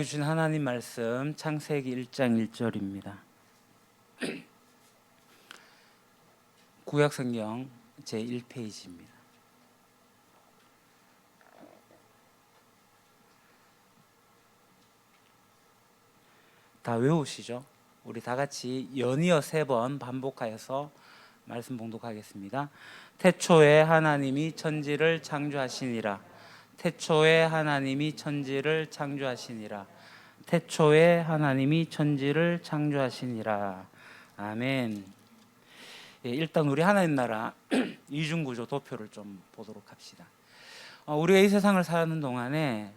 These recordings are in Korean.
주신 하나님 말씀 창세기 1장 1절입니다. 구약성경 제1페이지입니다. 다 외우시죠? 우리 다 같이 연이어 3번 반복하여서 말씀 봉독하겠습니다. 태초에 하나님이 천지를 창조하시니라. 태초에 하나님이 천지를 창조하시니라. 태초에 하나님이 천지를 창조하시니라. 아멘. 일단 우리 하나님 나라 이중구조 도표를 좀 보도록 합시다. 우리가 이 세상을 사는 동안에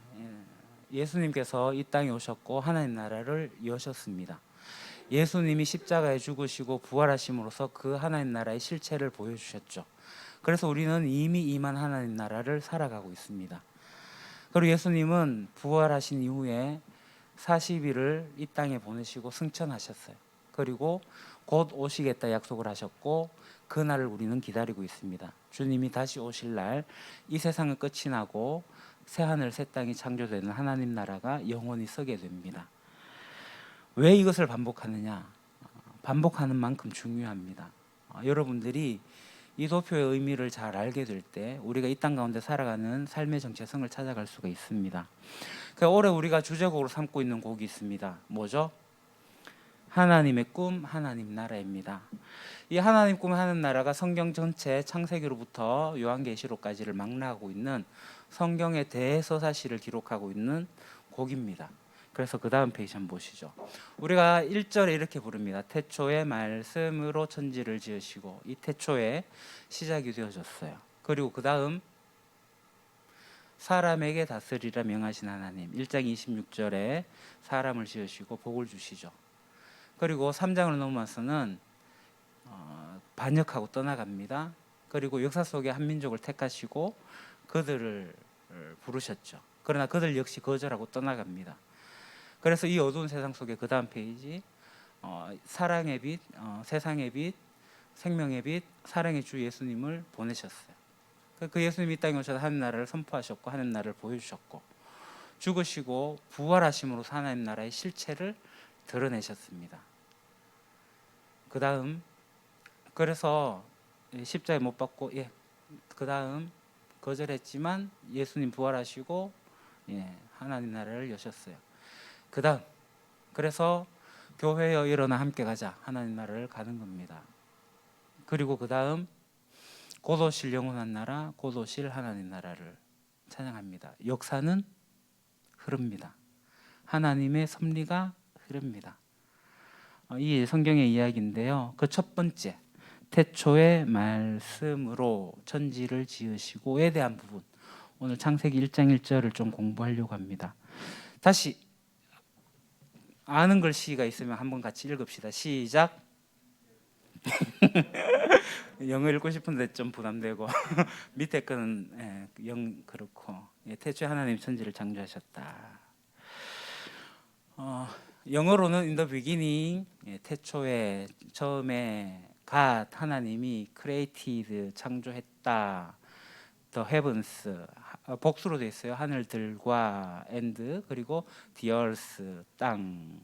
예수님께서 이 땅에 오셨고 하나님 나라를 여셨습니다. 예수님이 십자가에 죽으시고 부활하심으로써 그 하나님 나라의 실체를 보여주셨죠. 그래서 우리는 이미 임한 하나님 나라를 살아가고 있습니다. 그리고 예수님은 부활하신 이후에 40일을 이 땅에 보내시고 승천하셨어요. 그리고 곧 오시겠다 약속을 하셨고 그날을 우리는 기다리고 있습니다. 주님이 다시 오실 날 이 세상은 끝이 나고 새하늘 새 땅이 창조되는 하나님 나라가 영원히 서게 됩니다. 왜 이것을 반복하느냐? 반복하는 만큼 중요합니다. 여러분들이 이 도표의 의미를 잘 알게 될 때 우리가 이 땅 가운데 살아가는 삶의 정체성을 찾아갈 수가 있습니다. 올해 우리가 주제곡으로 삼고 있는 곡이 있습니다. 뭐죠? 하나님의 꿈, 하나님 나라입니다. 이 하나님 꿈, 하나님 나라가 성경 전체 창세기로부터 요한계시록까지를 망라하고 있는 성경의 대서사시를 기록하고 있는 곡입니다. 그래서 그 다음 페이지 한번 보시죠. 우리가 1절에 이렇게 부릅니다. 태초에 말씀으로 천지를 지으시고, 이 태초에 시작이 되어졌어요. 그리고 그 다음 사람에게 다스리라 명하신 하나님, 1장 26절에 사람을 지으시고 복을 주시죠. 그리고 3장을 넘어서는 반역하고 떠나갑니다. 그리고 역사 속에 한 민족을 택하시고 그들을 부르셨죠. 그러나 그들 역시 거절하고 떠나갑니다. 그래서 이 어두운 세상 속에 그 다음 페이지 사랑의 빛, 세상의 빛, 생명의 빛, 사랑의 주 예수님을 보내셨어요. 그 예수님이 이 땅에 오셔서 하나님 나라를 선포하셨고 하나님 나라를 보여주셨고 죽으시고 부활하심으로써 하나님 나라의 실체를 드러내셨습니다. 그 다음 그래서 십자가에 못 박고 그 다음 거절했지만 예수님 부활하시고 하나님 나라를 여셨어요. 그 다음 그래서 교회여 일어나 함께 가자 하나님 나라를 가는 겁니다. 그리고 그 다음 곧 오실 영원한 나라, 곧 오실 하나님 나라를 찬양합니다. 역사는 흐릅니다. 하나님의 섭리가 흐릅니다. 이 성경의 이야기인데요. 그 첫 번째 태초의 말씀으로 천지를 지으시고에 대한 부분, 오늘 창세기 1장 1절을 좀 공부하려고 합니다. 다시 아는 글씨가 있으면 한번 같이 읽읍시다. 시작. 영어 읽고 싶은데 좀 부담되고 밑에 거는 영 그렇고 태초에 하나님 천지를 창조하셨다. 영어로는 in the beginning, 태초에 처음에 God 하나님이 created 창조했다. the heavens 복수로 되어 있어요. 하늘들과 and 그리고 the earth 땅.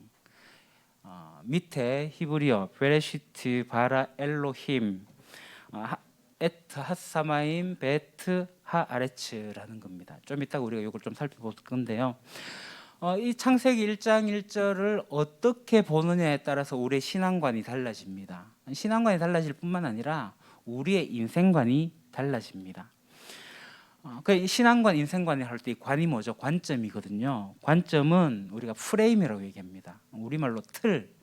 밑에 히브리어 베레시트 바라 엘로힘 에트 핫사마임 베트 하아레츠라는 겁니다. 좀 이따가 우리가 이걸 좀 살펴볼 건데요. 이 창세기 1장 1절을 어떻게 보느냐에 따라서 우리의 신앙관이 달라집니다. 신앙관이 달라질 뿐만 아니라 우리의 인생관이 달라집니다. 그 신앙관, 인생관을 할 때 관이 뭐죠? 관점이거든요. 관점은 우리가 프레임이라고 얘기합니다. 우리말로 틀,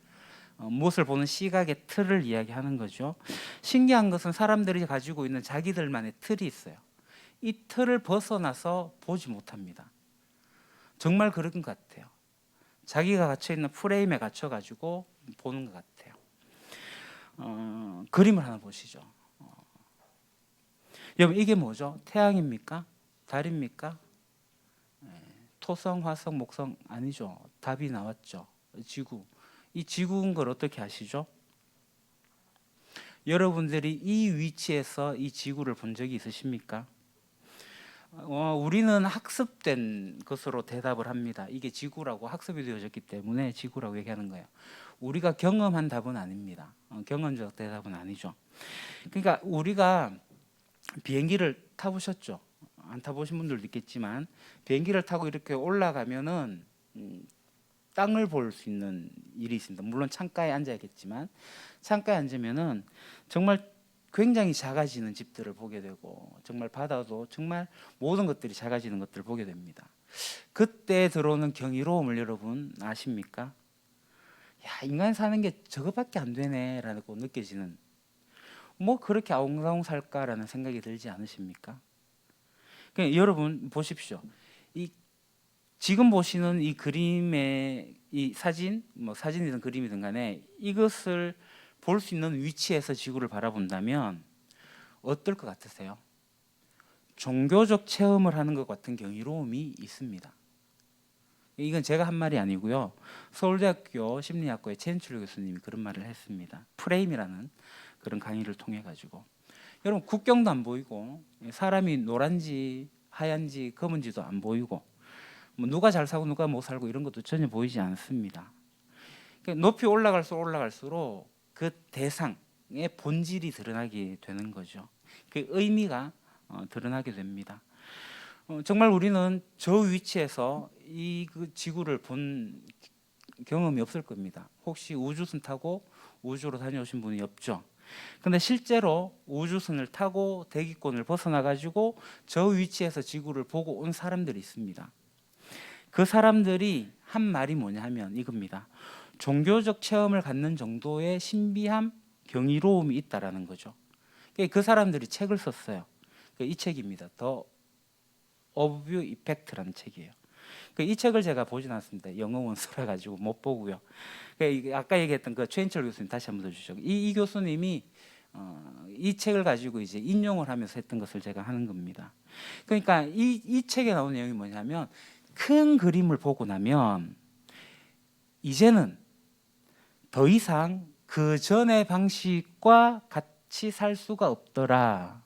무엇을 보는 시각의 틀을 이야기하는 거죠. 신기한 것은 사람들이 가지고 있는 자기들만의 틀이 있어요. 이 틀을 벗어나서 보지 못합니다. 정말 그런 것 같아요. 자기가 갇혀있는 프레임에 갇혀가지고 보는 것 같아요. 그림을 하나 보시죠. 여러분 이게 뭐죠? 태양입니까? 달입니까? 토성, 화성, 목성 아니죠. 답이 나왔죠. 지구. 이 지구인 걸 어떻게 아시죠? 여러분들이 이 위치에서 이 지구를 본 적이 있으십니까? 우리는 학습된 것으로 대답을 합니다. 이게 지구라고 학습이 되어졌기 때문에 지구라고 얘기하는 거예요. 우리가 경험한 답은 아닙니다. 경험적 대답은 아니죠. 그러니까 우리가 비행기를 타보셨죠? 안 타보신 분들도 있겠지만 비행기를 타고 이렇게 올라가면은 땅을 볼 수 있는 일이 있습니다. 물론 창가에 앉아야겠지만 창가에 앉으면은 정말 굉장히 작아지는 집들을 보게 되고 정말 바다도 정말 모든 것들이 작아지는 것들을 보게 됩니다. 그때 들어오는 경이로움을 여러분 아십니까? 야, 인간 사는 게 저것밖에 안 되네라고 느껴지는, 뭐 그렇게 아웅다웅 살까라는 생각이 들지 않으십니까? 그러니까 여러분 보십시오. 이 지금 보시는 이 그림의 이 사진, 뭐 사진이든 그림이든 간에 이것을 볼 수 있는 위치에서 지구를 바라본다면 어떨 것 같으세요? 종교적 체험을 하는 것 같은 경이로움이 있습니다. 이건 제가 한 말이 아니고요. 서울대학교 심리학과의 최인철 교수님이 그런 말을 했습니다. 프레임이라는 그런 강의를 통해 가지고 여러분 국경도 안 보이고 사람이 노란지 하얀지 검은지도 안 보이고 뭐 누가 잘 사고 누가 못 살고 이런 것도 전혀 보이지 않습니다. 그러니까 높이 올라갈수록 그 대상의 본질이 드러나게 되는 거죠. 그 의미가 드러나게 됩니다. 정말 우리는 저 위치에서 그 지구를 본 경험이 없을 겁니다. 혹시 우주선 타고 우주로 다녀오신 분이 없죠. 근데 실제로 우주선을 타고 대기권을 벗어나 가지고 저 위치에서 지구를 보고 온 사람들이 있습니다. 그 사람들이 한 말이 뭐냐 하면 이겁니다. 종교적 체험을 갖는 정도의 신비함, 경이로움이 있다라는 거죠. 그 사람들이 책을 썼어요. 이 책입니다. 더 오브뷰 이펙트라는 책이에요. 이 책을 제가 보진 않습니다. 영어 원서라 가지고 못 보고요. 아까 얘기했던 그 최인철 교수님 다시 한번 더 주시죠. 이 교수님이 이 책을 가지고 이제 인용을 하면서 했던 것을 제가 하는 겁니다. 그러니까 이 책에 나오는 내용이 뭐냐면 큰 그림을 보고 나면 이제는 더 이상 그 전의 방식과 같이 살 수가 없더라.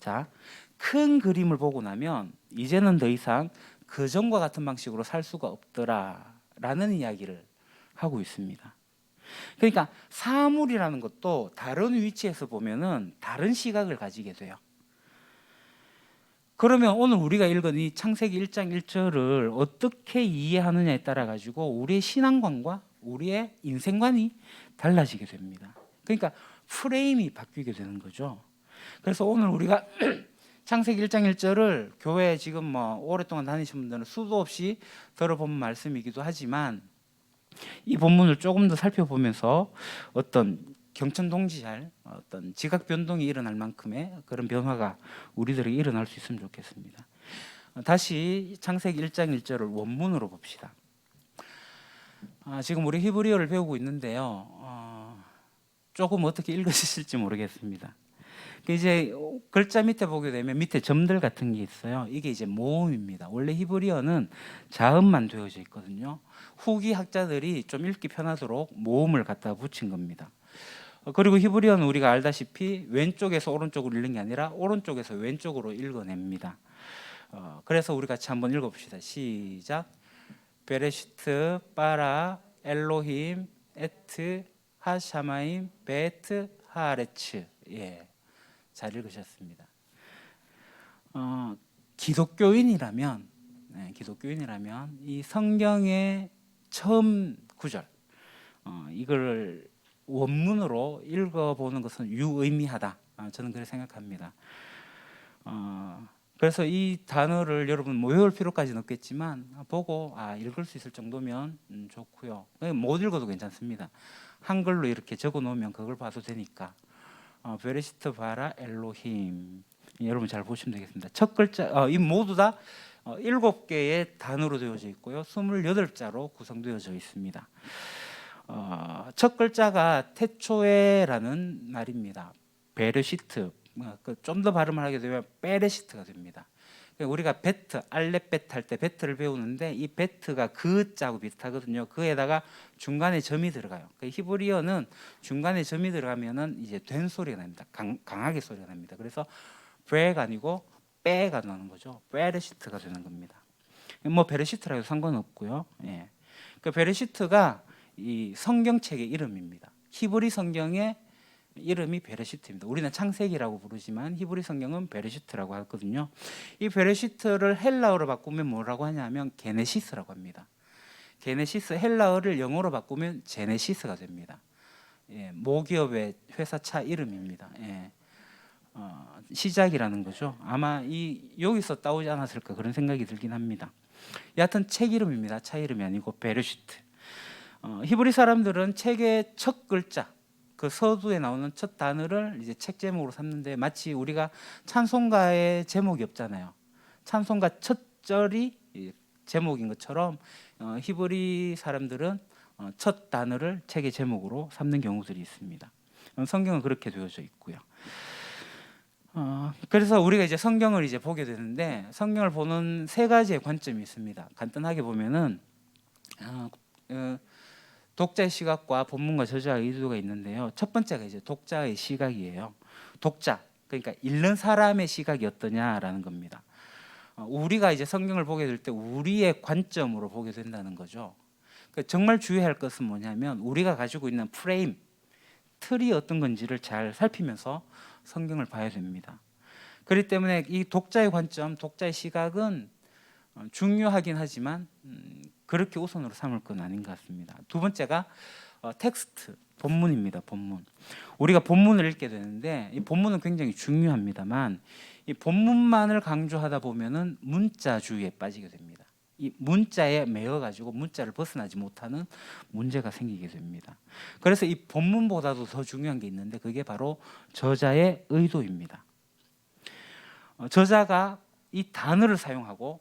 자, 큰 그림을 보고 나면 이제는 더 이상 그 전과 같은 방식으로 살 수가 없더라라는 이야기를 하고 있습니다. 그러니까 사물이라는 것도 다른 위치에서 보면은 다른 시각을 가지게 돼요. 그러면 오늘 우리가 읽은 이 창세기 1장 1절을 어떻게 이해하느냐에 따라 가지고 우리의 신앙관과 우리의 인생관이 달라지게 됩니다. 그러니까 프레임이 바뀌게 되는 거죠. 그래서 오늘 우리가 창세기 1장 1절을 교회 지금 뭐 오랫동안 다니신 분들은 수도 없이 들어본 말씀이기도 하지만 이 본문을 조금 더 살펴보면서 어떤 경천동지할 어떤 지각 변동이 일어날 만큼의 그런 변화가 우리들에게 일어날 수 있으면 좋겠습니다. 다시 창세기 1장 1절을 원문으로 봅시다. 지금 우리 히브리어를 배우고 있는데요. 조금 어떻게 읽으실지 모르겠습니다. 이제 글자 밑에 보게 되면 밑에 점들 같은 게 있어요. 이게 이제 모음입니다. 원래 히브리어는 자음만 되어져 있거든요. 후기 학자들이 좀 읽기 편하도록 모음을 갖다 붙인 겁니다. 그리고 히브리어는 우리가 알다시피 왼쪽에서 오른쪽으로 읽는 게 아니라 오른쪽에서 왼쪽으로 읽어냅니다. 그래서 우리 같이 한번 읽어봅시다. 시작. 베레시트 바라 엘로힘 에트 하샤마임 베트 하레츠. 예, 잘 읽으셨습니다. 기독교인이라면 이 성경의 처음 구절 이걸 원문으로 읽어보는 것은 유의미하다. 저는 그렇게 생각합니다. 그래서 이 단어를 여러분 뭐 외울 필요까지는 없겠지만 보고 읽을 수 있을 정도면 좋고요. 못 읽어도 괜찮습니다. 한글로 이렇게 적어놓으면 그걸 봐도 되니까. 베레시트 바라 엘로힘, 여러분 잘 보시면 되겠습니다. 첫 글자 이 모두 다 7개의 단어로 되어져 있고요. 28자로 구성되어져 있습니다. 첫 글자가 태초에라는 말입니다. 베르시트, 좀 더 발음을 하게 되면 베레시트가 됩니다. 우리가 베트, 알렙벳 할 때 베트를 배우는데 이 베트가 그자하고 비슷하거든요. 그에다가 중간에 점이 들어가요. 히브리어는 중간에 점이 들어가면은 이제 된 소리가 납니다. 강하게 소리가 납니다. 그래서 베가 아니고 빼가 나는 거죠. 베레시트가 되는 겁니다. 뭐 베레시트라 해도 상관없고요. 예. 그 베레시트가 이 성경책의 이름입니다. 히브리 성경의 이름이 베레시트입니다. 우리는 창세기라고 부르지만 히브리 성경은 베레시트라고 하거든요. 이 베레시트를 헬라어로 바꾸면 뭐라고 하냐면 게네시스라고 합니다. 게네시스, 헬라어를 영어로 바꾸면 제네시스가 됩니다. 예, 모기업의 회사차 이름입니다. 예. 시작이라는 거죠. 아마 여기서 따오지 않았을까 그런 생각이 들긴 합니다. 여하튼 책 이름입니다. 차 이름이 아니고 베레시트. 히브리 사람들은 책의 첫 글자, 그 서두에 나오는 첫 단어를 이제 책 제목으로 삼는데, 마치 우리가 찬송가의 제목이 없잖아요. 찬송가 첫 절이 제목인 것처럼 히브리 사람들은 첫 단어를 책의 제목으로 삼는 경우들이 있습니다. 성경은 그렇게 되어져 있고요. 그래서 우리가 이제 성경을 이제 보게 되는데, 성경을 보는 세 가지의 관점이 있습니다. 간단하게 보면은 독자의 시각과 본문과 저자의 의도가 있는데요. 첫 번째가 이제 독자의 시각이에요. 독자, 그러니까 읽는 사람의 시각이 어떠냐라는 겁니다. 우리가 이제 성경을 보게 될 때 우리의 관점으로 보게 된다는 거죠. 정말 주의할 것은 뭐냐면, 우리가 가지고 있는 프레임, 틀이 어떤 건지를 잘 살피면서 성경을 봐야 됩니다. 그렇기 때문에 이 독자의 관점, 독자의 시각은 중요하긴 하지만 그렇게 우선으로 삼을 건 아닌 것 같습니다. 두 번째가 텍스트, 본문입니다. 본문. 우리가 본문을 읽게 되는데, 이 본문은 굉장히 중요합니다만, 이 본문만을 강조하다 보면은 문자주의에 빠지게 됩니다. 이 문자에 매여 가지고 문자를 벗어나지 못하는 문제가 생기게 됩니다. 그래서 이 본문보다도 더 중요한 게 있는데, 그게 바로 저자의 의도입니다. 저자가 이 단어를 사용하고,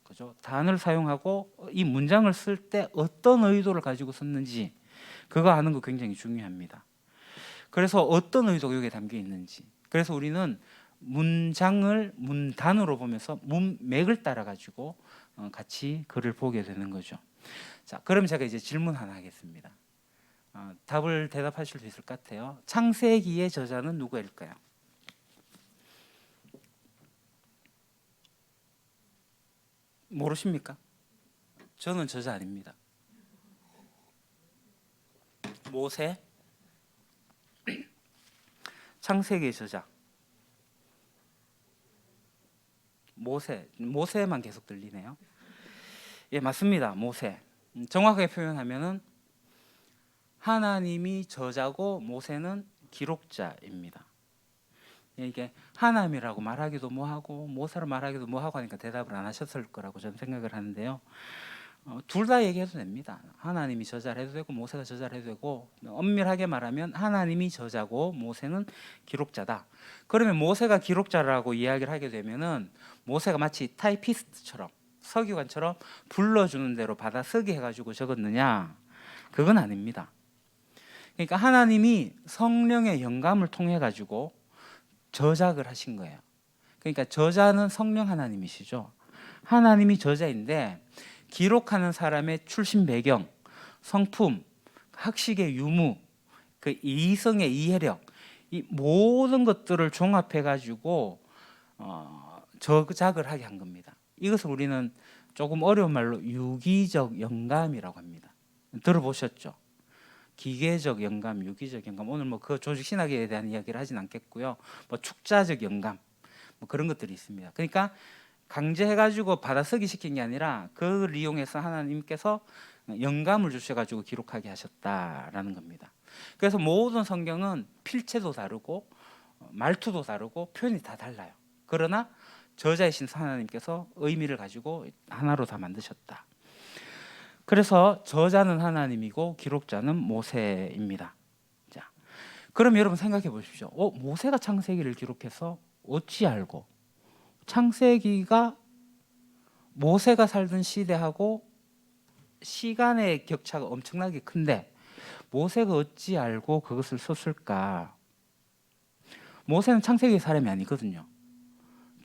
그죠? 단어를 사용하고 이 문장을 쓸 때 어떤 의도를 가지고 썼는지, 그거 아는 거 굉장히 중요합니다. 그래서 어떤 의도가 여기에 담겨 있는지, 그래서 우리는 문장을 문단으로 보면서 문맥을 따라 가지고 같이 글을 보게 되는 거죠. 자, 그럼 제가 이제 질문 하나 하겠습니다. 답을 대답하실 수 있을 것 같아요. 창세기의 저자는 누구일까요? 모르십니까? 저는 저자 아닙니다. 모세? 창세기의 저자 모세만 계속 들리네요. 예, 맞습니다. 모세. 정확하게 표현하면은 하나님이 저자고 모세는 기록자입니다. 이게 하나님이라고 말하기도 뭐하고 모세로 말하기도 뭐하고 하니까 대답을 안 하셨을 거라고 저는 생각을 하는데요. 둘 다 얘기해도 됩니다. 하나님이 저자를 해도 되고 모세가 저자를 해도 되고, 엄밀하게 말하면 하나님이 저자고 모세는 기록자다. 그러면 모세가 기록자라고 이야기를 하게 되면은 모세가 마치 타이피스트처럼, 서기관처럼 불러주는 대로 받아 쓰기 해가지고 적었느냐? 그건 아닙니다. 그러니까 하나님이 성령의 영감을 통해 가지고 저작을 하신 거예요. 그러니까 저자는 성령 하나님이시죠. 하나님이 저자인데, 기록하는 사람의 출신 배경, 성품, 학식의 유무, 그 이성의 이해력, 이 모든 것들을 종합해 가지고 저작을 하게 한 겁니다. 이것을 우리는 조금 어려운 말로 유기적 영감이라고 합니다. 들어보셨죠? 기계적 영감, 유기적 영감. 오늘 뭐 그 조직 신학에 대한 이야기를 하진 않겠고요. 뭐 축자적 영감, 뭐 그런 것들이 있습니다. 그러니까 강제해가지고 받아쓰기 시킨 게 아니라 그걸 이용해서 하나님께서 영감을 주셔가지고 기록하게 하셨다라는 겁니다. 그래서 모든 성경은 필체도 다르고 말투도 다르고 표현이 다 달라요. 그러나 저자이신 하나님께서 의미를 가지고 하나로 다 만드셨다. 그래서 저자는 하나님이고 기록자는 모세입니다. 자, 그럼 여러분 생각해 보십시오. 모세가 창세기를 기록해서 어찌 알고, 창세기가 모세가 살던 시대하고 시간의 격차가 엄청나게 큰데 모세가 어찌 알고 그것을 썼을까? 모세는 창세기 사람이 아니거든요.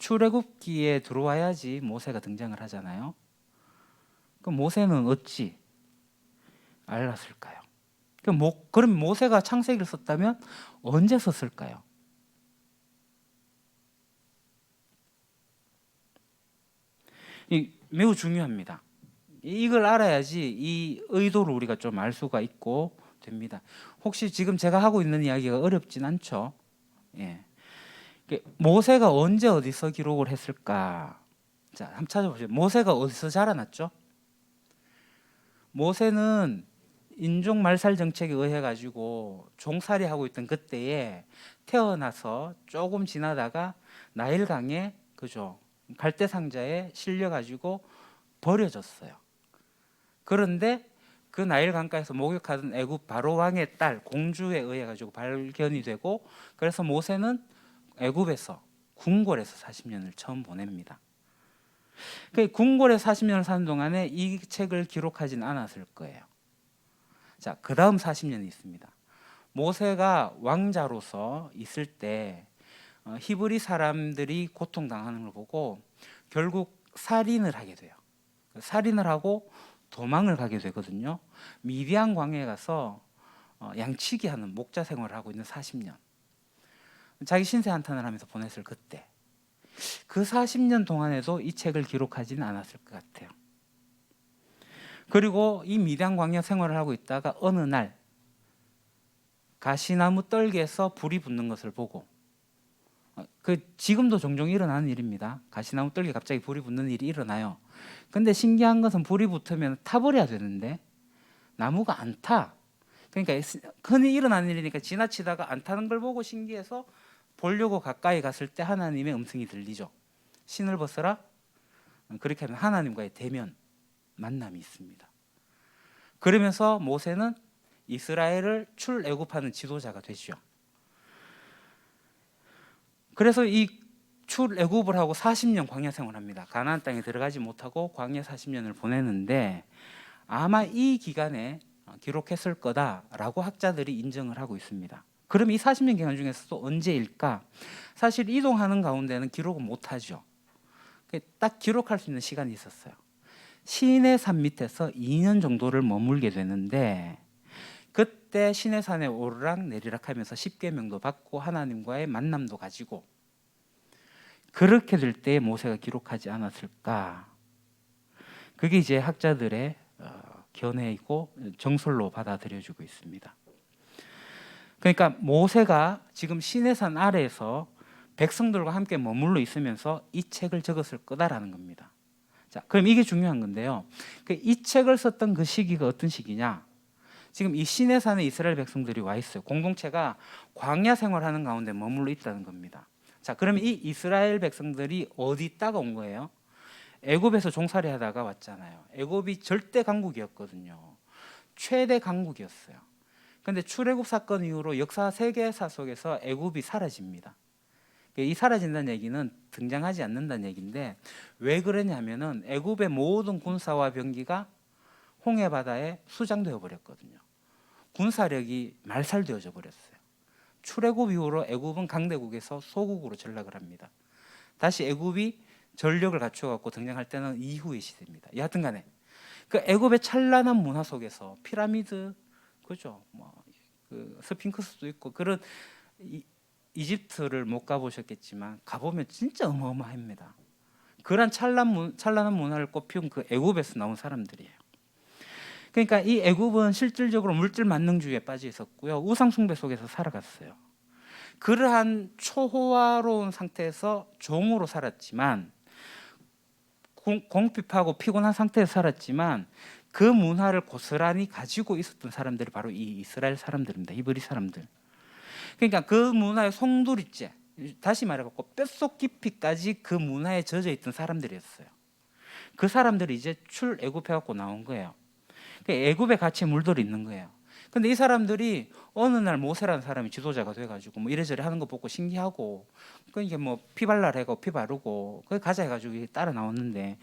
출애굽기에 들어와야지 모세가 등장을 하잖아요. 그럼 모세는 어찌 알았을까요? 그럼 모세가 창세기를 썼다면 언제 썼을까요? 매우 중요합니다. 이걸 알아야지 이 의도를 우리가 좀 알 수가 있고 됩니다. 혹시 지금 제가 하고 있는 이야기가 어렵진 않죠? 예. 모세가 언제 어디서 기록을 했을까? 자, 한번 찾아보세요. 모세가 어디서 자라났죠? 모세는 인종 말살 정책에 의해 가지고 종살이 하고 있던 그때에 태어나서 조금 지나다가 나일강에 그죠? 갈대 상자에 실려 가지고 버려졌어요. 그런데 그 나일 강가에서 목욕하던 애굽 바로 왕의 딸 공주에 의해 가지고 발견이 되고, 그래서 모세는 애굽에서 궁궐에서 40년을 처음 보냅니다. 그 궁궐에 40년을 사는 동안에 이 책을 기록하진 않았을 거예요. 자, 그 다음 40년이 있습니다. 모세가 왕자로서 있을 때 히브리 사람들이 고통당하는 걸 보고 결국 살인을 하게 돼요. 살인을 하고 도망을 가게 되거든요. 미디안 광야에 가서 양치기 하는 목자 생활을 하고 있는 40년. 자기 신세 한탄을 하면서 보냈을 그때. 그 40년 동안에도 이 책을 기록하지는 않았을 것 같아요. 그리고 이 미디안 광야 생활을 하고 있다가 어느 날 가시나무 떨기에서 불이 붙는 것을 보고, 지금도 종종 일어나는 일입니다. 가시나무 떨기에 갑자기 불이 붙는 일이 일어나요. 근데 신기한 것은 불이 붙으면 타버려야 되는데 나무가 안 타. 그러니까 흔히 일어나는 일이니까 지나치다가 안 타는 걸 보고 신기해서 보려고 가까이 갔을 때 하나님의 음성이 들리죠. 신을 벗어라. 그렇게 하면 하나님과의 대면 만남이 있습니다. 그러면서 모세는 이스라엘을 출애굽하는 지도자가 되죠. 그래서 이 출애굽을 하고 40년 광야 생활합니다. 가나안 땅에 들어가지 못하고 광야 40년을 보내는데 아마 이 기간에 기록했을 거다라고 학자들이 인정을 하고 있습니다. 그럼 이 40년 기간 중에서도 언제일까? 사실 이동하는 가운데는 기록을 못하죠. 딱 기록할 수 있는 시간이 있었어요. 시내산 밑에서 2년 정도를 머물게 되는데, 그때 시내산에 오르락 내리락 하면서 십계명도 받고 하나님과의 만남도 가지고, 그렇게 될 때 모세가 기록하지 않았을까? 그게 이제 학자들의 견해이고 정설로 받아들여지고 있습니다. 그러니까 모세가 지금 시내산 아래에서 백성들과 함께 머물러 있으면서 이 책을 적었을 거다라는 겁니다. 자, 그럼 이게 중요한 건데요. 이 책을 썼던 그 시기가 어떤 시기냐? 지금 이 시내산에 이스라엘 백성들이 와 있어요. 공동체가 광야 생활하는 가운데 머물러 있다는 겁니다. 자, 그러면 이 이스라엘 백성들이 어디 있다가 온 거예요? 애굽에서 종살이 하다가 왔잖아요. 애굽이 절대 강국이었거든요. 최대 강국이었어요. 그런데 출애굽 사건 이후로 역사 세계사 속에서 애굽이 사라집니다. 이 사라진다는 얘기는 등장하지 않는다는 얘기인데, 왜 그러냐면은 애굽의 모든 군사와 병기가 홍해 바다에 수장되어 버렸거든요. 군사력이 말살되어져 버렸어요. 출애굽 이후로 애굽은 강대국에서 소국으로 전락을 합니다. 다시 애굽이 전력을 갖춰갖고 등장할 때는 이후의 시대입니다. 여하튼간에 그 애굽의 찬란한 문화 속에서 피라미드, 그죠? 그 스핑크스도 있고 그런 이집트를 못 가보셨겠지만 가보면 진짜 어마어마합니다. 그런 찬란한 문화를 꽃피운 그 애굽에서 나온 사람들이에요. 그러니까 이 애굽은 실질적으로 물질 만능주의에 빠져 있었고요. 우상 숭배 속에서 살아갔어요. 그러한 초호화로운 상태에서 종으로 살았지만, 공핍하고 피곤한 상태에서 살았지만 그 문화를 고스란히 가지고 있었던 사람들이 바로 이 이스라엘 사람들입니다. 히브리 사람들. 그러니까 그 문화의 송두리째, 다시 말해갖고 뼛속 깊이까지 그 문화에 젖어 있던 사람들이었어요. 그 사람들이 이제 출애굽해갖고 나온 거예요. 애굽에 같이 물들어 있는 거예요. 근데 이 사람들이 어느 날 모세라는 사람이 지도자가 돼가지고 뭐 이래저래 하는 거 보고 신기하고, 그러니까 뭐 피 발라라고 피 바르고 그 가자 해가지고 따라 나왔는데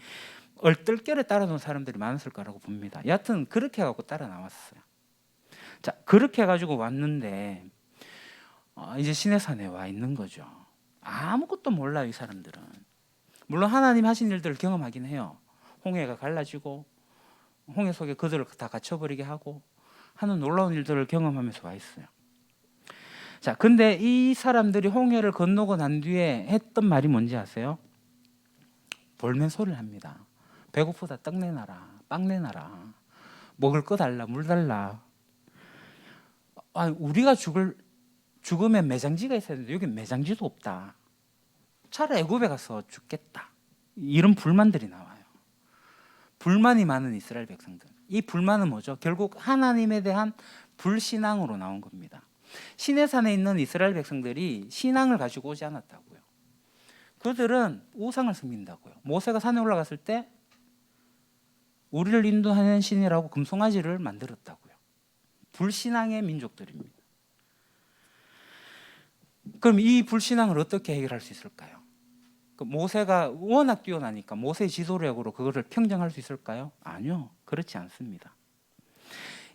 얼떨결에 따라 놓은 사람들이 많았을 거라고 봅니다. 여하튼 그렇게 해갖고 따라 나왔어요. 자, 그렇게 해가지고 왔는데 이제 시내산에 와 있는 거죠. 아무것도 몰라요, 이 사람들은. 물론 하나님 하신 일들을 경험하긴 해요. 홍해가 갈라지고 홍해 속에 그들을 다 갇혀버리게 하고 하는 놀라운 일들을 경험하면서 와 있어요. 자, 근데 이 사람들이 홍해를 건너고 난 뒤에 했던 말이 뭔지 아세요? 볼멘 소리를 합니다. 배고프다 떡 내놔라, 빵 내놔라, 먹을 거 달라, 물 달라. 우리가 죽으면 매장지가 있어야 되는데 여기 매장지도 없다. 차라리 애굽에 가서 죽겠다. 이런 불만들이 나와요. 불만이 많은 이스라엘 백성들. 이 불만은 뭐죠? 결국 하나님에 대한 불신앙으로 나온 겁니다. 시내산에 있는 이스라엘 백성들이 신앙을 가지고 오지 않았다고요. 그들은 우상을 섬긴다고요. 모세가 산에 올라갔을 때 우리를 인도하는 신이라고 금송아지를 만들었다고요. 불신앙의 민족들입니다. 그럼 이 불신앙을 어떻게 해결할 수 있을까요? 모세가 워낙 뛰어나니까 모세의 지도력으로 그것을 평정할 수 있을까요? 아니요, 그렇지 않습니다.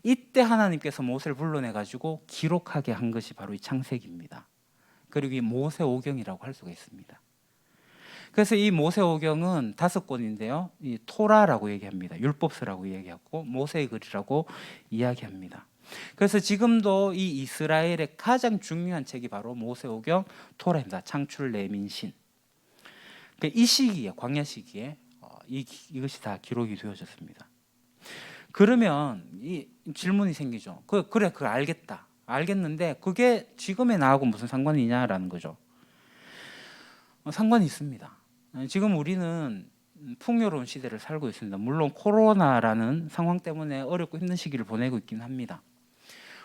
이때 하나님께서 모세를 불러내 가지고 기록하게 한 것이 바로 이 창세기입니다. 그리고 이 모세오경이라고 할 수가 있습니다. 그래서 이 모세오경은 5권인데요, 이 토라라고 얘기합니다. 율법서라고 얘기하고 모세의 글이라고 이야기합니다. 그래서 지금도 이 이스라엘의 가장 중요한 책이 바로 모세오경, 토라입니다. 창출, 레민신. 이 시기에, 광야 시기에 이것이 다 기록이 되어졌습니다. 그러면 이 질문이 생기죠. 그래, 그거 알겠다. 알겠는데 그게 지금의 나하고 무슨 상관이 있냐라는 거죠. 상관이 있습니다. 지금 우리는 풍요로운 시대를 살고 있습니다. 물론 코로나라는 상황 때문에 어렵고 힘든 시기를 보내고 있긴 합니다.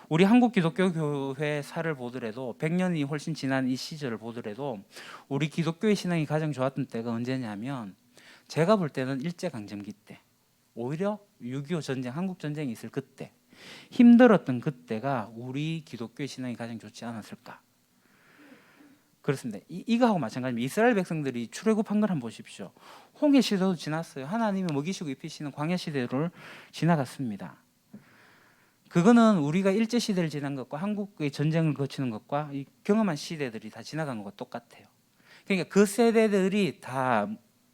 우리 한국 기독교 교회사를 보더라도 100년이 훨씬 지난 이 시절을 보더라도 우리 기독교의 신앙이 가장 좋았던 때가 언제냐면 제가 볼 때는 일제강점기 때, 오히려 6.25 전쟁, 한국 전쟁이 있을 그때, 힘들었던 그때가 우리 기독교의 신앙이 가장 좋지 않았을까. 그렇습니다. 이거하고 마찬가지입니다. 이스라엘 백성들이 출애굽한 걸 한번 보십시오. 홍해 시대도 지났어요. 하나님이 먹이시고 입히시는 광야 시대를 지나갔습니다. 그거는 우리가 일제 시대를 지난 것과 한국의 전쟁을 거치는 것과 이 경험한 시대들이 다 지나간 것과 똑같아요. 그러니까 그 세대들이 다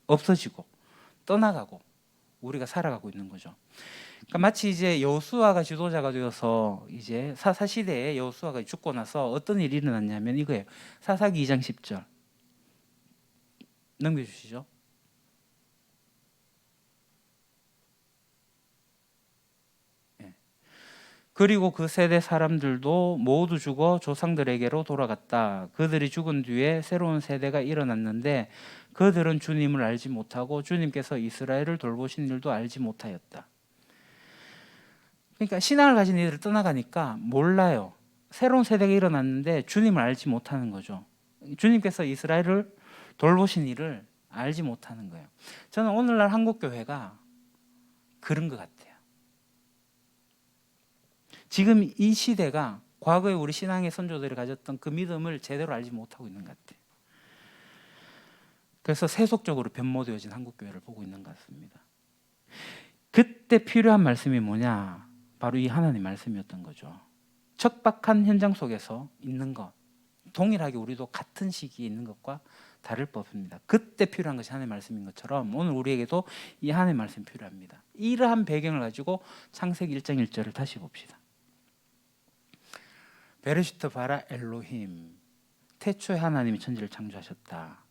없어지고 떠나가고 우리가 살아가고 있는 거죠. 그러니까 마치 이제 여호수아가 지도자가 되어서 이제 사사 시대에 여호수아가 죽고 나서 어떤 일이 일어났냐면 이거예요. 사사기 2장 10절 넘겨주시죠. 그리고 그 세대 사람들도 모두 죽어 조상들에게로 돌아갔다. 그들이 죽은 뒤에 새로운 세대가 일어났는데 그들은 주님을 알지 못하고 주님께서 이스라엘을 돌보신 일도 알지 못하였다. 그러니까 신앙을 가진 이들을 떠나가니까 몰라요. 새로운 세대가 일어났는데 주님을 알지 못하는 거죠. 주님께서 이스라엘을 돌보신 일을 알지 못하는 거예요. 저는 오늘날 한국교회가 그런 것 같아요. 지금 이 시대가 과거에 우리 신앙의 선조들이 가졌던 그 믿음을 제대로 알지 못하고 있는 것 같아요. 그래서 세속적으로 변모되어진 한국교회를 보고 있는 것 같습니다. 그때 필요한 말씀이 뭐냐? 바로 이 하나님 말씀이었던 거죠. 척박한 현장 속에서 있는 것, 동일하게 우리도 같은 시기에 있는 것과 다를 바 없습니다. 그때 필요한 것이 하나님의 말씀인 것처럼 오늘 우리에게도 이 하나님의 말씀이 필요합니다. 이러한 배경을 가지고 창세기 1장 1절을 다시 봅시다. 베르시트 바라 엘로힘, 태초에 하나님이 천지를 창조하셨다.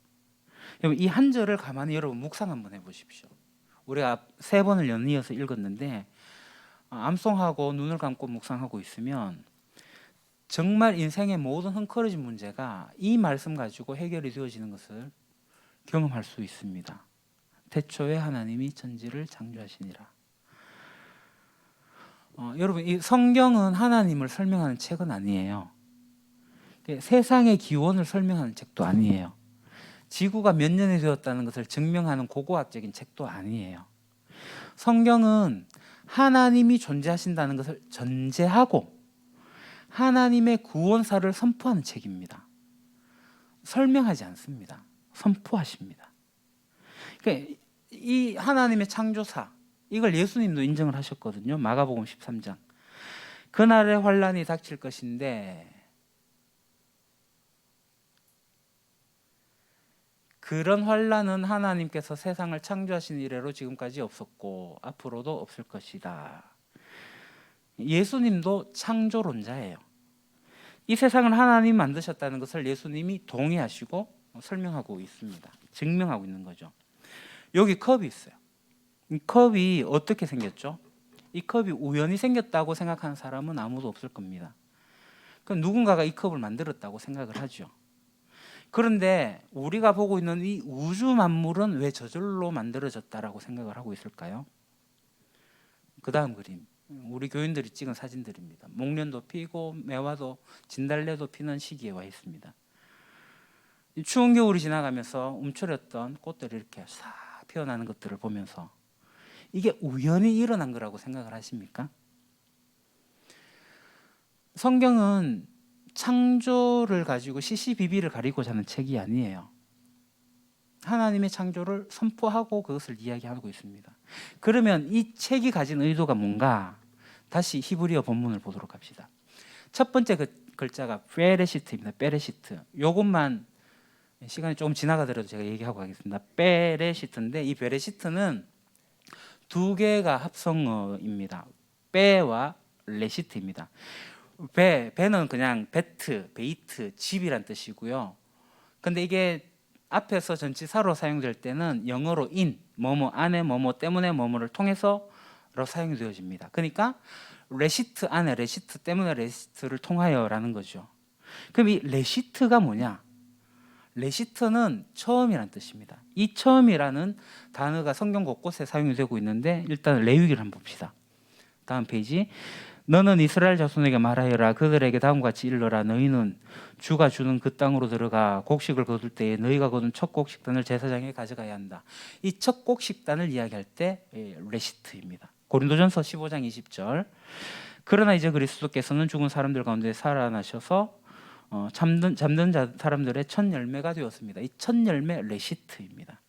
여러분 이 한 절을 가만히 여러분 묵상 한번 해보십시오. 우리가 3번을 연이어서 읽었는데 암송하고 눈을 감고 묵상하고 있으면 정말 인생의 모든 헝클어진 문제가 이 말씀 가지고 해결이 되어지는 것을 경험할 수 있습니다. 태초에 하나님이 천지를 창조하시니라. 여러분 이 성경은 하나님을 설명하는 책은 아니에요. 세상의 기원을 설명하는 책도 아니에요. 지구가 몇 년이 되었다는 것을 증명하는 고고학적인 책도 아니에요. 성경은 하나님이 존재하신다는 것을 전제하고 하나님의 구원사를 선포하는 책입니다. 설명하지 않습니다. 선포하십니다. 그러니까 이 하나님의 창조사, 이걸 예수님도 인정을 하셨거든요. 마가복음 13장. 그날에 환란이 닥칠 것인데 그런 환란은 하나님께서 세상을 창조하신 이래로 지금까지 없었고 앞으로도 없을 것이다. 예수님도 창조론자예요. 이 세상을 하나님 만드셨다는 것을 예수님이 동의하시고 설명하고 있습니다. 증명하고 있는 거죠. 여기 컵이 있어요. 이 컵이 어떻게 생겼죠? 이 컵이 우연히 생겼다고 생각하는 사람은 아무도 없을 겁니다. 그럼 누군가가 이 컵을 만들었다고 생각을 하죠. 그런데 우리가 보고 있는 이 우주 만물은 왜 저절로 만들어졌다라고 생각을 하고 있을까요? 그 다음 그림, 우리 교인들이 찍은 사진들입니다. 목련도 피고 매화도 진달래도 피는 시기에 와 있습니다. 추운 겨울이 지나가면서 움츠렸던 꽃들이 이렇게 싹 피어나는 것들을 보면서 이게 우연히 일어난 거라고 생각을 하십니까? 성경은 창조를 가지고 시시비비를 가리고자 하는 책이 아니에요. 하나님의 창조를 선포하고 그것을 이야기하고 있습니다. 그러면 이 책이 가진 의도가 뭔가? 다시 히브리어 본문을 보도록 합시다. 첫 번째 글자가 베레시트입니다. 베레시트. 요것만 시간이 조금 지나가더라도 제가 얘기하고 가겠습니다. 베레시트인데 이 베레시트는 두 개가 합성어입니다. 베와 레시트입니다. 베는 그냥 베트, 베이트, 집이란 뜻이고요. 근데 이게 앞에서 전치사로 사용될 때는 영어로 in, 뭐뭐 안에 뭐뭐 때문에 뭐뭐를 통해서로 사용이 되어집니다. 그러니까 레시트 안에 레시트 때문에 레시트를 통하여라는 거죠. 그럼 이 레시트가 뭐냐? 레시트는 처음이란 뜻입니다. 이 처음이라는 단어가 성경 곳곳에 사용이 되고 있는데 일단 레위기를 한번 봅시다. 다음 페이지. 너는 이스라엘 자손에게 말하여라. 그들에게 다음과 같이 일러라. 너희는 주가 주는 그 땅으로 들어가 곡식을 거둘 때에 너희가 거둔 첫 곡식단을 제사장에 가져가야 한다. 이 첫 곡식단을 이야기할 때 레시트입니다. 고린도전서 15장 20절. 그러나 이제 그리스도께서는 죽은 사람들 가운데 살아나셔서 잠든 사람들의 첫 열매가 되었습니다. 이 첫 열매 레시트입니다.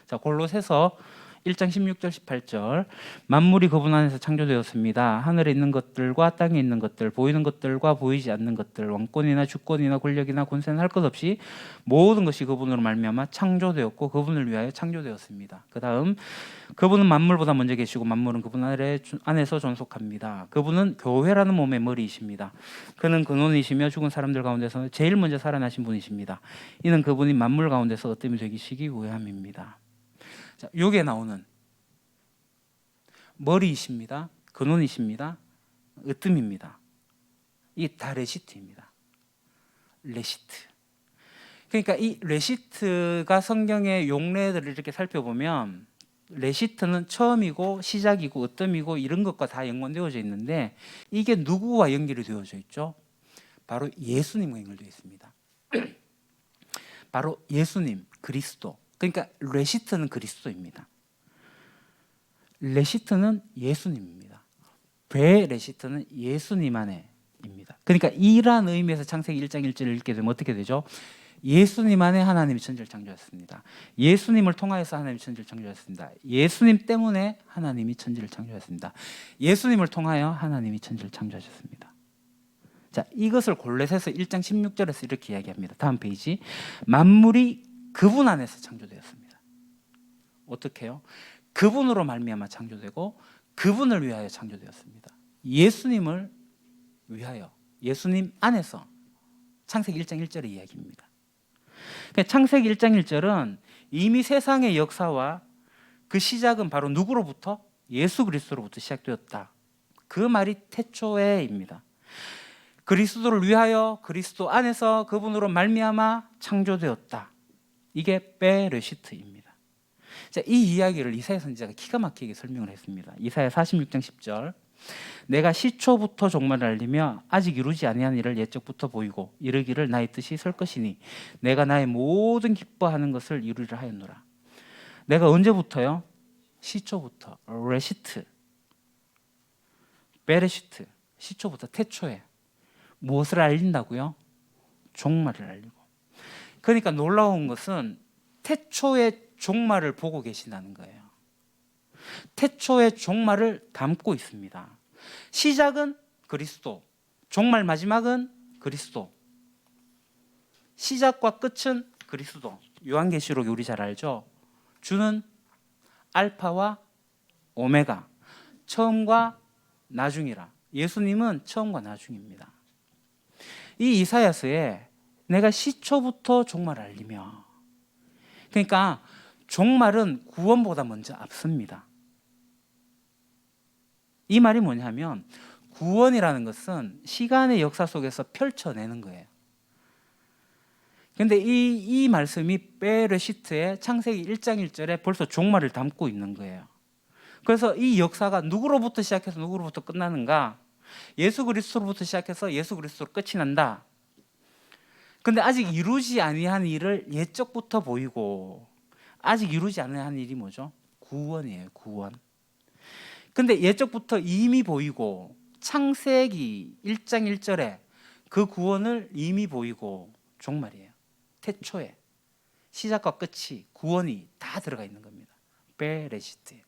자, 골로새서 1장 16절 18절. 만물이 그분 안에서 창조되었습니다. 하늘에 있는 것들과 땅에 있는 것들, 보이는 것들과 보이지 않는 것들, 왕권이나 주권이나 권력이나 권세는 할 것 없이 모든 것이 그분으로 말미암아 창조되었고 그분을 위하여 창조되었습니다. 그 다음, 그분은 만물보다 먼저 계시고 만물은 그분 안에서 존속합니다. 그분은 교회라는 몸의 머리이십니다. 그는 근원이시며 죽은 사람들 가운데서 제일 먼저 살아나신 분이십니다. 이는 그분이 만물 가운데서 어뜸이 되시기 위함입니다. 자, 여기에 나오는 머리이십니다. 근원이십니다. 으뜸입니다. 이게 다 레시트입니다. 레시트. 그러니까 이 레시트가 성경의 용례들을 이렇게 살펴보면 레시트는 처음이고 시작이고 으뜸이고 이런 것과 다 연관되어져 있는데 이게 누구와 연결이 되어져 있죠? 바로 예수님과 연결되어 있습니다. 바로 예수님, 그리스도. 그러니까 레시트는 그리스도입니다. 레시트는 예수님입니다. 베레시트는 예수님 안에입니다. 그러니까 이란 의미에서 창세기 1장 1절을 읽게 되면 어떻게 되죠? 예수님 안에 하나님이 천지를 창조하셨습니다. 예수님을 통하여서 하나님이 천지를 창조하셨습니다. 예수님 때문에 하나님이 천지를 창조하셨습니다. 예수님을 통하여 하나님이 천지를 창조하셨습니다. 자, 이것을 골로새서 1장 16절에서 이렇게 이야기합니다. 다음 페이지. 만물이 그분 안에서 창조되었습니다. 어떻게요? 그분으로 말미암아 창조되고 그분을 위하여 창조되었습니다. 예수님을 위하여, 예수님 안에서. 창세기 1장 1절의 이야기입니다. 그러니까 창세기 1장 1절은 이미 세상의 역사와 그 시작은 바로 누구로부터? 예수 그리스도로부터 시작되었다. 그 말이 태초에입니다. 그리스도를 위하여 그리스도 안에서 그분으로 말미암아 창조되었다. 이게 베레시트입니다. 자, 이 이야기를 이사야 선지자가 기가 막히게 설명을 했습니다. 이사야 46장 10절. 내가 시초부터 종말을 알리며 아직 이루지 아니한 일을 옛적부터 보이고 이르기를 나의 뜻이 설 것이니 내가 나의 모든 기뻐하는 것을 이루리라 하였노라. 내가 언제부터요? 시초부터. 레시트, 베레시트. 시초부터, 태초에 무엇을 알린다고요? 종말을 알리고. 그러니까 놀라운 것은 태초의 종말을 보고 계시다는 거예요. 태초의 종말을 담고 있습니다. 시작은 그리스도, 종말 마지막은 그리스도. 시작과 끝은 그리스도. 요한계시록이 우리 잘 알죠? 주는 알파와 오메가, 처음과 나중이라. 예수님은 처음과 나중입니다. 이 이사야서에 내가 시초부터 종말을 알리며, 그러니까 종말은 구원보다 먼저 앞섭니다. 이 말이 뭐냐면 구원이라는 것은 시간의 역사 속에서 펼쳐내는 거예요. 근데 이 말씀이 베레시트의 창세기 1장 1절에 벌써 종말을 담고 있는 거예요. 그래서 이 역사가 누구로부터 시작해서 누구로부터 끝나는가? 예수 그리스도로부터 시작해서 예수 그리스도로 끝이 난다. 근데 아직 이루지 아니한 일을 예적부터 보이고, 아직 이루지 않은 일이 뭐죠? 구원이에요. 구원. 근데 예적부터 이미 보이고, 창세기 1장 1절에 그 구원을 이미 보이고 종말이에요. 태초에 시작과 끝이, 구원이 다 들어가 있는 겁니다. 베레시트에.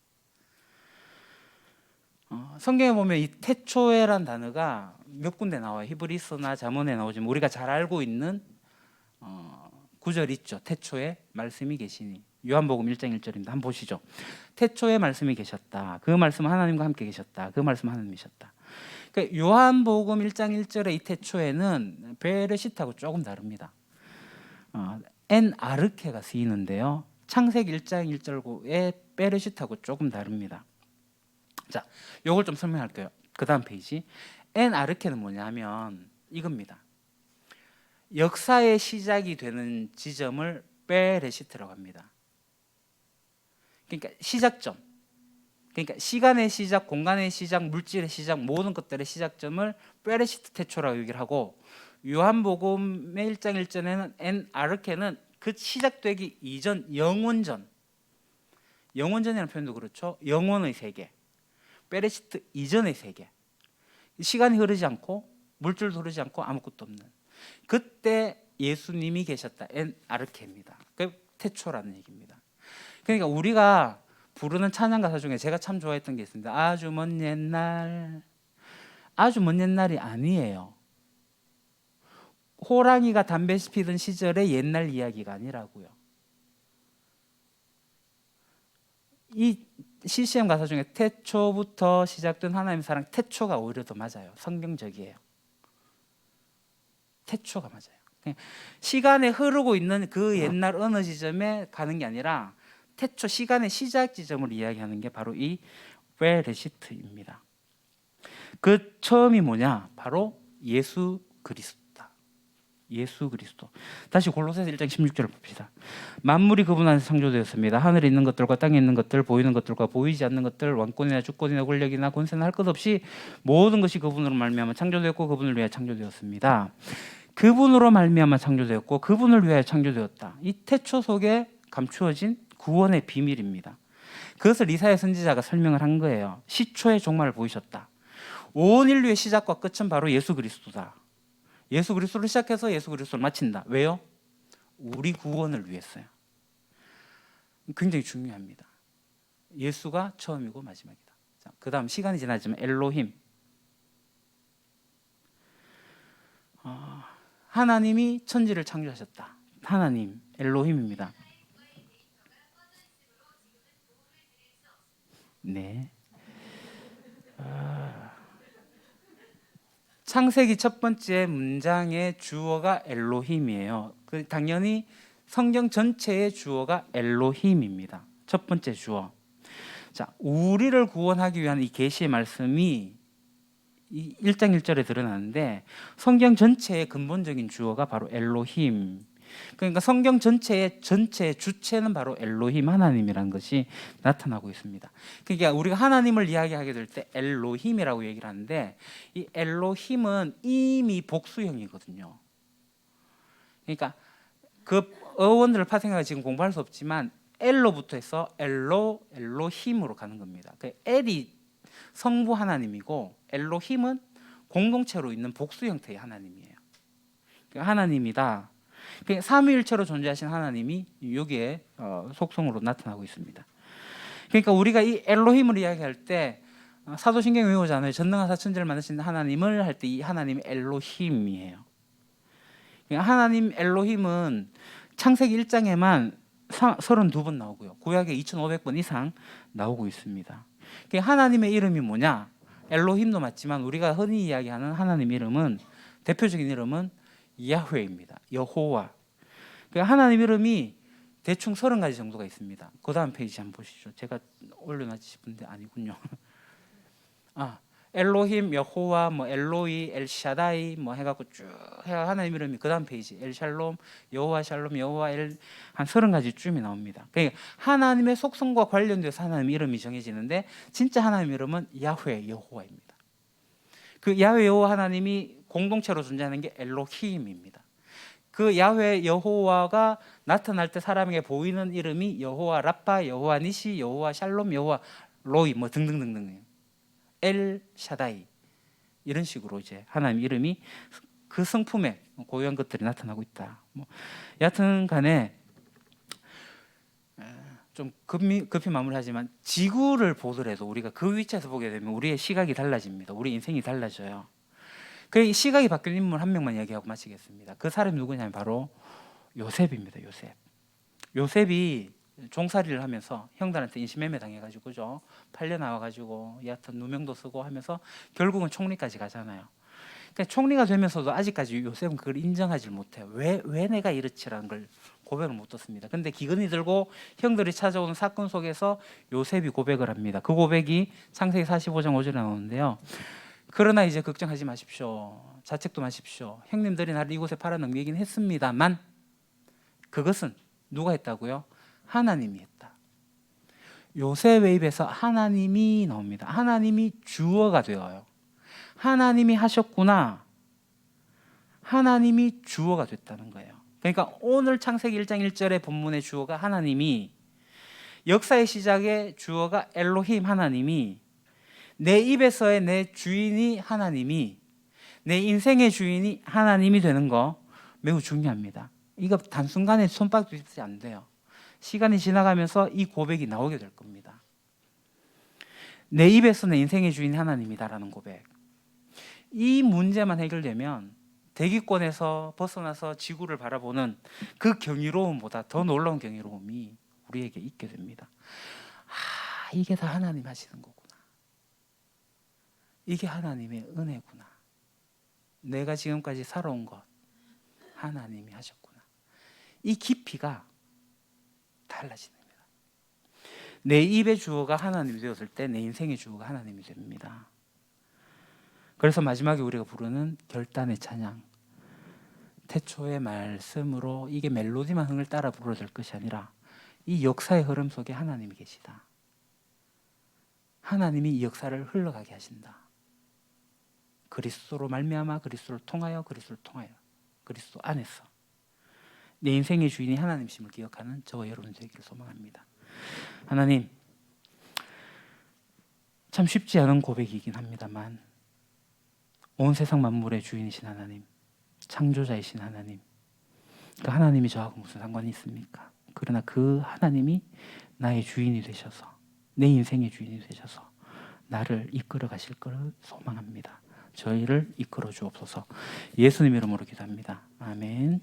성경에 보면 이 태초에란 단어가 몇 군데 나와요. 히브리서나 잠언에 나오지만 우리가 잘 알고 있는 구절 있죠. 태초에 말씀이 계시니. 요한복음 1장 1절입니다. 한번 보시죠. 태초에 말씀이 계셨다. 그 말씀은 하나님과 함께 계셨다. 그 말씀은 하나님이셨다. 그러니까 요한복음 1장 1절의 이 태초에는 베레시트하고 조금 다릅니다. 엔 아르케가 쓰이는데요. 창세기 1장 1절의 베레시트하고 조금 다릅니다. 자, 요걸 좀 설명할게요. 그 다음 페이지. 엔 아르케는 뭐냐면 이겁니다. 역사의 시작이 되는 지점을 베레시트라고 합니다. 그러니까 시작점. 그러니까 시간의 시작, 공간의 시작, 물질의 시작, 모든 것들의 시작점을 베레시트 태초라고 얘기를 하고, 요한복음의 1장 1절에는 엔 아르케는 그 시작되기 이전, 영원전. 영원전이라는 표현도 그렇죠. 영원의 세계. 베레시트 이전의 세계. 시간이 흐르지 않고 물질도 흐르지 않고 아무것도 없는 그때 예수님이 계셨다. 엔 아르케입니다. 그 태초라는 얘기입니다. 그러니까 우리가 부르는 찬양 가사 중에 제가 참 좋아했던 게 있습니다. 아주 먼 옛날. 아주 먼 옛날이 아니에요. 호랑이가 담배 피던 시절의 옛날 이야기가 아니라고요. 이 CCM 가사 중에 태초부터 시작된 하나님의 사랑, 태초가 오히려 더 맞아요. 성경적이에요. 태초가 맞아요. 시간에 흐르고 있는 그 옛날 어느 지점에 가는 게 아니라 태초, 시간의 시작 지점을 이야기하는 게 바로 이 베레시트입니다. 그 처음이 뭐냐? 바로 예수 그리스도다. 예수 그리스도. 다시 골로새서 1장 16절을 봅시다. 만물이 그분 안에서 창조되었습니다. 하늘에 있는 것들과 땅에 있는 것들, 보이는 것들과 보이지 않는 것들, 왕권이나 주권이나 권력이나 권세나 할 것 없이 모든 것이 그분으로 말미암아 창조되었고 그분을 위하여 창조되었습니다. 그분으로 말미암아 창조되었고 그분을 위하여 창조되었다. 이 태초 속에 감추어진 구원의 비밀입니다. 그것을 이사야 선지자가 설명을 한 거예요. 시초의 종말을 보이셨다. 온 인류의 시작과 끝은 바로 예수 그리스도다. 예수 그리스도를 시작해서 예수 그리스도를 마친다. 왜요? 우리 구원을 위해서요. 굉장히 중요합니다. 예수가 처음이고 마지막이다. 자, 그 다음 시간이 지나지만 엘로힘. 하나님이 천지를 창조하셨다. 하나님, 엘로힘입니다. 네. 창세기 첫 번째 문장의 주어가 엘로힘이에요. 당연히 성경 전체의 주어가 엘로힘입니다. 첫 번째 주어. 자, 우리를 구원하기 위한 이 계시의 말씀이 이 1장 1절에 드러나는데 성경 전체의 근본적인 주어가 바로 엘로힘. 그러니까 성경 전체의 주체는 바로 엘로힘, 하나님이라는 것이 나타나고 있습니다. 그러니까 우리가 하나님을 이야기하게 될 때 엘로힘이라고 얘기를 하는데 이 엘로힘은 이미 복수형이거든요. 그러니까 그 어원들을 파생해서 지금 공부할 수 없지만 엘로부터 해서 엘로힘으로 가는 겁니다. 그 엘이 성부 하나님이고 엘로힘은 공동체로 있는 복수 형태의 하나님이에요. 그러니까 하나님이다. 삼위일체로 존재하신 하나님이 여기에 속성으로 나타나고 있습니다. 그러니까 우리가 이 엘로힘을 이야기할 때 사도신경 외우잖아요. 전능하사 천지를 만드신 하나님을 할 때 이 하나님이 엘로힘이에요. 그러니까 하나님 엘로힘은 창세기 1장에만 32번 나오고요. 구약에 2500번 이상 나오고 있습니다. 그러니까 하나님의 이름이 뭐냐? 엘로힘도 맞지만 우리가 흔히 이야기하는 하나님 이름은, 대표적인 이름은 야훼입니다. 여호와. 그러니까 하나님 이름이 대충 30가지 정도가 있습니다. 그 다음 페이지 한번 보시죠. 제가 올려놨지 싶은데 아니군요. 엘로힘, 여호와, 뭐 엘로이, 엘샤다이 뭐 해갖고 쭉 해가 하나님 이름이 그 다음 페이지 엘샬롬, 여호와 샬롬, 여호와 엘 한 30가지 쯤이 나옵니다. 그러니까 하나님의 속성과 관련돼서 하나님 이름이 정해지는데 진짜 하나님 이름은 야훼 여호와입니다. 그 야훼 여호와 하나님이 공동체로 존재하는 게 엘로힘입니다. 그 야훼 여호와가 나타날 때 사람에게 보이는 이름이 여호와 라파, 여호와 니시, 여호와 샬롬, 여호와 로이 뭐 등등등등. 엘 샤다이 이런 식으로 이제 하나님 이름이 그 성품에 고유한 것들이 나타나고 있다. 뭐 여하튼간에 좀 급히 마무리하지만 지구를 보더라도 우리가 그 위치에서 보게 되면 우리의 시각이 달라집니다. 우리 인생이 달라져요. 그 시각이 바뀐 인물 한 명만 이야기하고 마치겠습니다. 그 사람이 누구냐면 바로 요셉입니다. 요셉이 종살이를 하면서 형들한테 인신매매 당해가지고 그죠? 팔려 나와가지고 여하튼 누명도 쓰고 하면서 결국은 총리까지 가잖아요. 그러니까 총리가 되면서도 아직까지 요셉은 그걸 인정하지 못해요. 왜 내가 이렇지라는 걸 고백을 못 듣습니다. 근데 기근이 들고 형들이 찾아오는 사건 속에서 요셉이 고백을 합니다. 그 고백이 창세기 45장 5절에 나오는데요. 그러나 이제 걱정하지 마십시오. 자책도 마십시오. 형님들이 나를 이곳에 팔아넘기긴 했습니다만 그것은 누가 했다고요? 하나님이 했다. 요셉의 입에서 하나님이 나옵니다. 하나님이 주어가 되어요. 하나님이 하셨구나. 하나님이 주어가 됐다는 거예요. 그러니까 오늘 창세기 1장 1절의 본문의 주어가 하나님이, 역사의 시작의 주어가 엘로힘 하나님이, 내 입에서의 내 주인이 하나님이, 내 인생의 주인이 하나님이 되는 거 매우 중요합니다. 이거 단순간에 손바닥 뒤집지 안 돼요. 시간이 지나가면서 이 고백이 나오게 될 겁니다. 내 입에서 내 인생의 주인이 하나님이다라는 고백. 이 문제만 해결되면 대기권에서 벗어나서 지구를 바라보는 그 경이로움보다 더 놀라운 경이로움이 우리에게 있게 됩니다. 이게 다 하나님 하시는 거구나. 이게 하나님의 은혜구나. 내가 지금까지 살아온 것 하나님이 하셨구나. 이 깊이가 달라지는 겁니다. 내 입의 주어가 하나님이 되었을 때 내 인생의 주어가 하나님이 됩니다. 그래서 마지막에 우리가 부르는 결단의 찬양, 태초의 말씀으로, 이게 멜로디만 흥을 따라 불러야 될 것이 아니라 이 역사의 흐름 속에 하나님이 계시다. 하나님이 이 역사를 흘러가게 하신다. 그리스도로 말미암아, 그리스도를 통하여, 그리스도 안에서 내 인생의 주인이 하나님이심을 기억하는 저와 여러분 되기를 소망합니다. 하나님, 참 쉽지 않은 고백이긴 합니다만 온 세상 만물의 주인이신 하나님, 창조자이신 하나님, 그 하나님이 저하고 무슨 상관이 있습니까? 그러나 그 하나님이 나의 주인이 되셔서, 내 인생의 주인이 되셔서 나를 이끌어 가실 것을 소망합니다. 저희를 이끌어 주옵소서. 예수님 이름으로 기도합니다. 아멘.